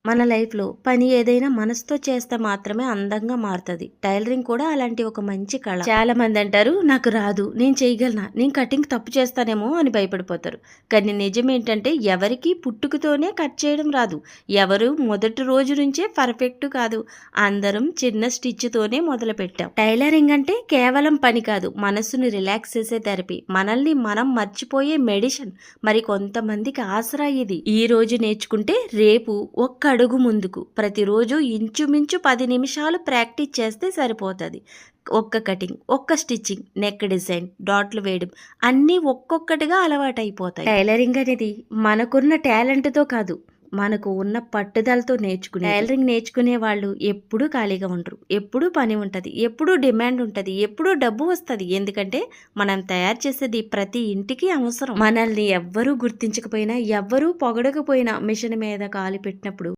మన లైఫ్‌లో పని ఏదైనా మనసుతో చేస్తే మాత్రమే అందంగా మారుతది. టైలరింగ్ కూడా అలాంటి ఒక మంచి కళ. చాలామంది అంటారు, "నాకు రాదు. నేను చేయగలనా? నేను కటింగ్ తప్పు చేస్తానేమో" అని భయపడిపోతారు. కానీ నిజమేంటంటే ఎవరికీ పుట్టుకతోనే కట్ చేయడం రాదు. ఎవరు మొదటి రోజు నుంచే పర్ఫెక్ట్ కాదు. అందరం చిన్న స్టిచ్‌తోనే మొదలుపెట్టాం. టైలరింగ్ అంటే కేవలం పని కాదు. మనసుని రిలాక్స్ చేసే థెరపీ. మనల్ని మనం మర్చిపోయే మెడిసిన్. మరి కొంతమందికి ఆసరా ఇది. ఈ రోజు నేర్చుకుంటే రేపు ఒక్క అడుగు ముందుకు. ప్రతిరోజు ఇంచుమించు 10 నిమిషాలు ప్రాక్టీస్ చేస్తే సరిపోతుంది. ఒక్క కటింగ్, ఒక్క స్టిచ్చింగ్, నెక్ డిజైన్, డాట్లు వేయడం అన్నీ ఒక్కొక్కటిగా అలవాటైపోతాయి. టైలరింగ్ అనేది మనకున్న టాలెంట్తో కాదు, మనకు ఉన్న పట్టుదలతో నేర్చుకునే. టైలరింగ్ నేర్చుకునే వాళ్ళు ఎప్పుడూ ఖాళీగా ఉండరు. ఎప్పుడూ పని ఉంటుంది, ఎప్పుడూ డిమాండ్ ఉంటుంది, ఎప్పుడూ డబ్బు వస్తుంది. ఎందుకంటే మనం తయారు చేసేది ప్రతి ఇంటికి అవసరం. మనల్ని ఎవ్వరూ గుర్తించకపోయినా, ఎవ్వరూ పొగడకపోయినా మిషన్ మీద కాలు పెట్టినప్పుడు